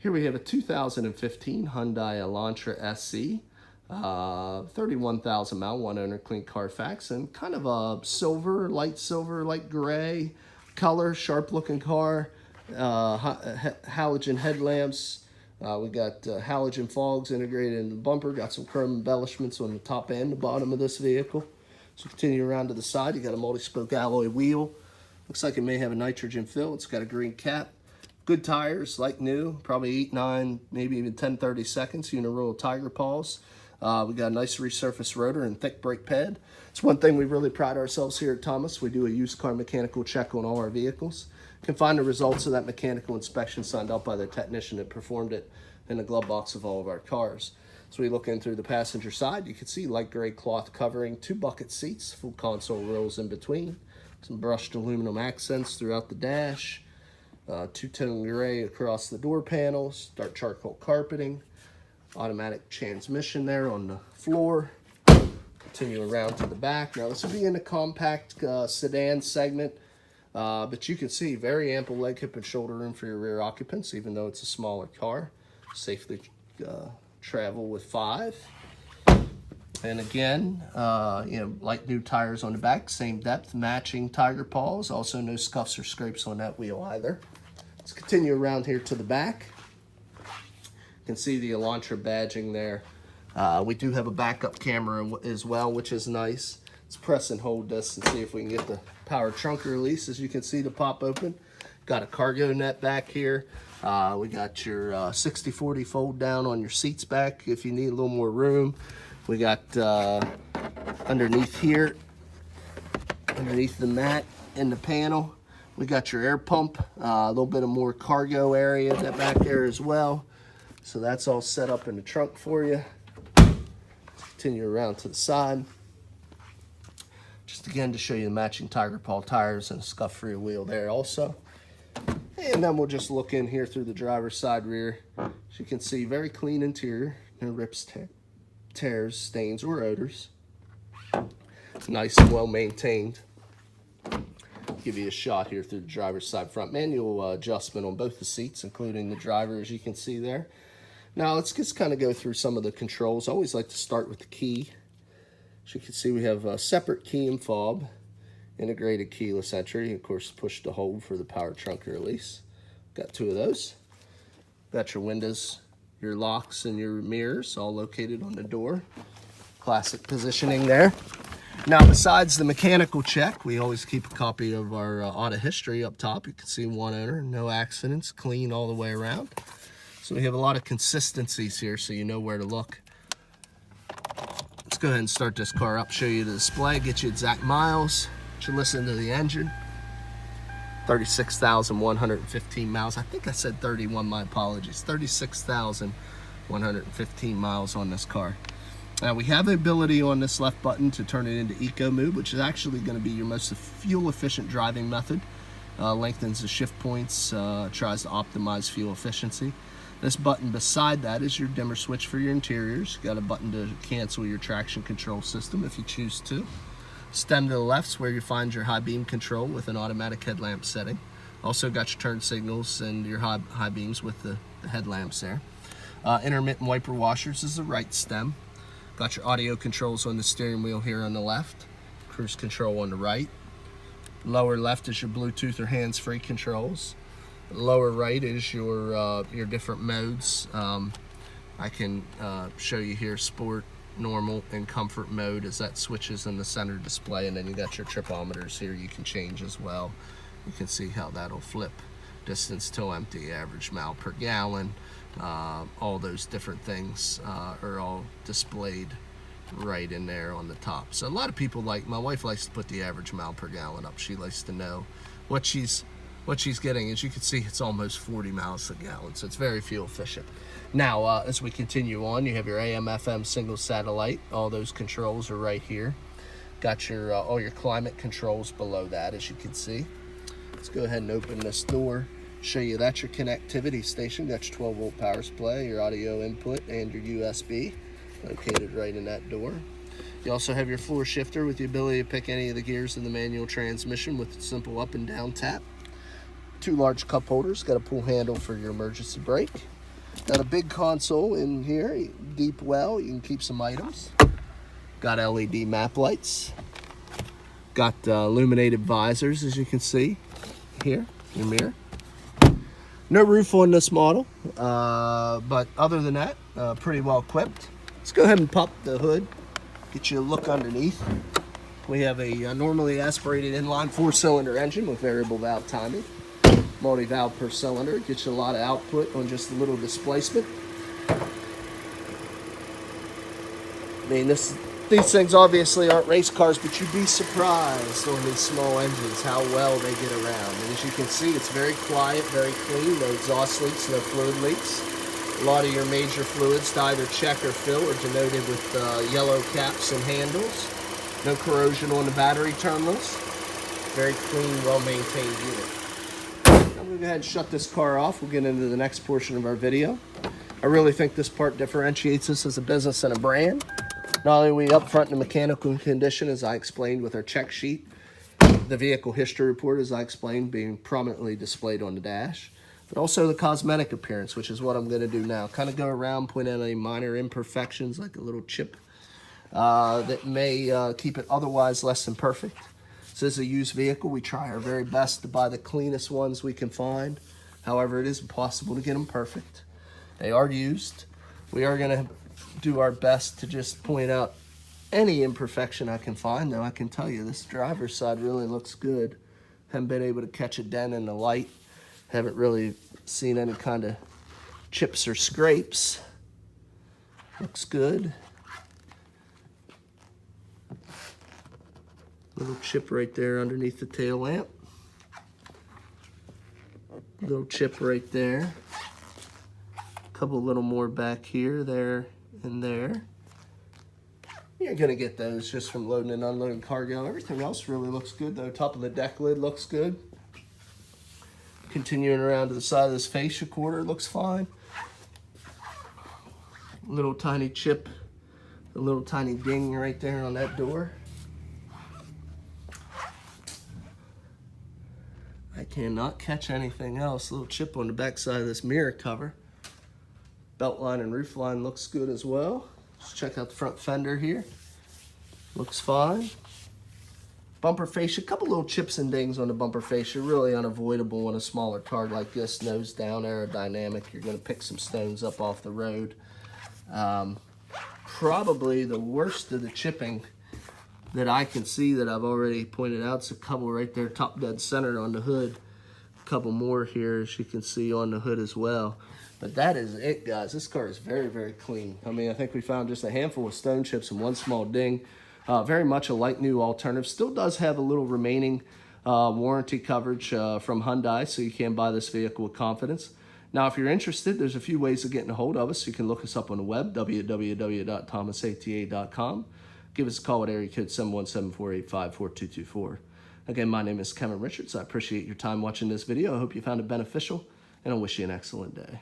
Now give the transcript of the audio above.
Here we have a 2015 Hyundai Elantra SE, 31,000 mile, one owner, clean Carfax, and kind of a silver, light gray color, sharp looking car. Halogen headlamps. We got halogen fogs integrated in the bumper. Got some chrome embellishments on the top and the bottom of this vehicle. So continue around to the side. You got a multi-spoke alloy wheel. Looks like it may have a nitrogen fill. It's got a green cap. Good tires, like new, probably 8, 9, maybe even 10, 30 seconds. Uniroyal Tiger Paws. We got a nice resurfaced rotor and thick brake pad. It's one thing we really pride ourselves here at Thomas. We do a used car mechanical check on all our vehicles. You can find the results of that mechanical inspection signed out by the technician that performed it in the glove box of all of our cars. So we look in through the passenger side. You can see light gray cloth covering, 2 bucket seats, full console rolls in between, some brushed aluminum accents throughout the dash. Two-tone gray across the door panels, dark charcoal carpeting, automatic transmission there on the floor. Continue around to the back. Now this will be in the compact sedan segment, but you can see very ample leg, hip, and shoulder room for your rear occupants, even though it's a smaller car. Safely travel with 5. And again, light new tires on the back, same depth, matching Tiger Paws. Also no scuffs or scrapes on that wheel either. Let's continue around here to the back. You can see the Elantra badging there. We do have a backup camera as well, which is nice. Let's press and hold this and see if we can get the power trunk release. As you can see, the pop open. Got a cargo net back here. We got your 60/40 fold down on your seats back if you need a little more room. We got underneath here, underneath the mat in the panel, we got your air pump, a little bit of more cargo area that back there as well. So that's all set up in the trunk for you. Continue around to the side. Just again to show you the matching Tiger Paw tires and a scuff-free wheel there also. And then we'll just look in here through the driver's side rear. As you can see, very clean interior, no rips, tears, stains, or odors. Nice and well maintained. Give you a shot here through the driver's side front. Manual adjustment on both the seats, including the driver, as you can see there. Now let's just kind of go through some of the controls. I always like to start with the key. As you can see, we have a separate key and fob, integrated keyless entry, of course push to hold for the power trunk release. Got 2 of those. Got your windows, your locks, and your mirrors all located on the door. Classic positioning there. Now besides the mechanical check, we always keep a copy of our auto history up top. You can see 1 owner, no accidents, clean all the way around. So we have a lot of consistencies here so you know where to look. Let's go ahead and start this car up, show you the display, get you exact miles. You listen to the engine. 36,115 miles. I think I said 31, my apologies. 36,115 miles on this car. Now we have the ability on this left button to turn it into eco mode, which is actually going to be your most fuel efficient driving method. Lengthens the shift points, tries to optimize fuel efficiency. This button beside that is your dimmer switch for your interiors. Got a button to cancel your traction control system if you choose to. Stem to the left is where you find your high beam control with an automatic headlamp setting. Also got your turn signals and your high beams with the headlamps there. Intermittent wiper washers is the right stem. Got your audio controls on the steering wheel here on the left. Cruise control on the right. Lower left is your Bluetooth or hands-free controls. Lower right is your different modes. I can show you here sport, normal, and comfort mode as that switches in the center display, and then you got your tripometers here you can change as well. You can see how that'll flip distance till empty, average mile per gallon, all those different things are all displayed right in there on the top. So a lot of people my wife likes to put the average mile per gallon up. She likes to know what she's getting. As you can see, it's almost 40 miles a gallon, so it's very fuel efficient. Now, as we continue on, you have your AM, FM, single satellite. All those controls are right here. Got your all your climate controls below that, as you can see. Let's go ahead and open this door. Show you that's your connectivity station. Got your 12-volt power supply, your audio input, and your USB located right in that door. You also have your floor shifter with the ability to pick any of the gears in the manual transmission with a simple up and down tap. 2 large cup holders, got a pull handle for your emergency brake. Got a big console in here, deep well, you can keep some items. Got LED map lights. Got illuminated visors, as you can see here in the mirror. No roof on this model, but other than that, pretty well equipped. Let's go ahead and pop the hood, get you a look underneath. We have a normally aspirated inline 4-cylinder engine with variable valve timing. Multi-valve per cylinder, gets you a lot of output on just a little displacement. I mean, these things obviously aren't race cars, but you'd be surprised on these small engines how well they get around. And as you can see, it's very quiet, very clean, no exhaust leaks, no fluid leaks. A lot of your major fluids to either check or fill are denoted with yellow caps and handles. No corrosion on the battery terminals. Very clean, well-maintained unit. I'm going to go ahead and shut this car off. We'll get into the next portion of our video. I really think this part differentiates us as a business and a brand. Not only are we up front in the mechanical condition, as I explained with our check sheet, the vehicle history report, as I explained, being prominently displayed on the dash, but also the cosmetic appearance, which is what I'm going to do now. Kind of go around, point out any minor imperfections, like a little chip that may keep it otherwise less than perfect. This is a used vehicle. We try our very best to buy the cleanest ones we can find. However, it is impossible to get them perfect. They are used. We are going to do our best to just point out any imperfection I can find. Now, I can tell you this driver's side really looks good. Haven't been able to catch a dent in the light. Haven't really seen any kind of chips or scrapes. Looks good. Little chip right there underneath the tail lamp. Little chip right there. A couple little more back here, there, and there. You're gonna get those just from loading and unloading cargo. Everything else really looks good though. Top of the deck lid looks good. Continuing around to the side of this fascia quarter, looks fine. Little tiny chip, a little tiny ding right there on that door. I cannot catch anything else. A little chip on the back side of this mirror cover. Belt line and roof line looks good as well. Let's check out the front fender here. Looks fine. Bumper fascia, a couple little chips and dings on the bumper fascia. Really unavoidable on a smaller car like this. Nose down, aerodynamic. You're going to pick some stones up off the road. Probably the worst of the chipping that I can see that I've already pointed out. It's a couple right there, top dead center on the hood. A couple more here, as you can see, on the hood as well. But that is it, guys. This car is very, very clean. I mean, I think we found just a handful of stone chips and one small ding. Very much a like new alternative. Still does have a little remaining warranty coverage from Hyundai, so you can buy this vehicle with confidence. Now, if you're interested, there's a few ways of getting a hold of us. You can look us up on the web, www.thomasata.com. Give us a call at area code 717-485-4224. Again, my name is Kevin Richards. I appreciate your time watching this video. I hope you found it beneficial, and I wish you an excellent day.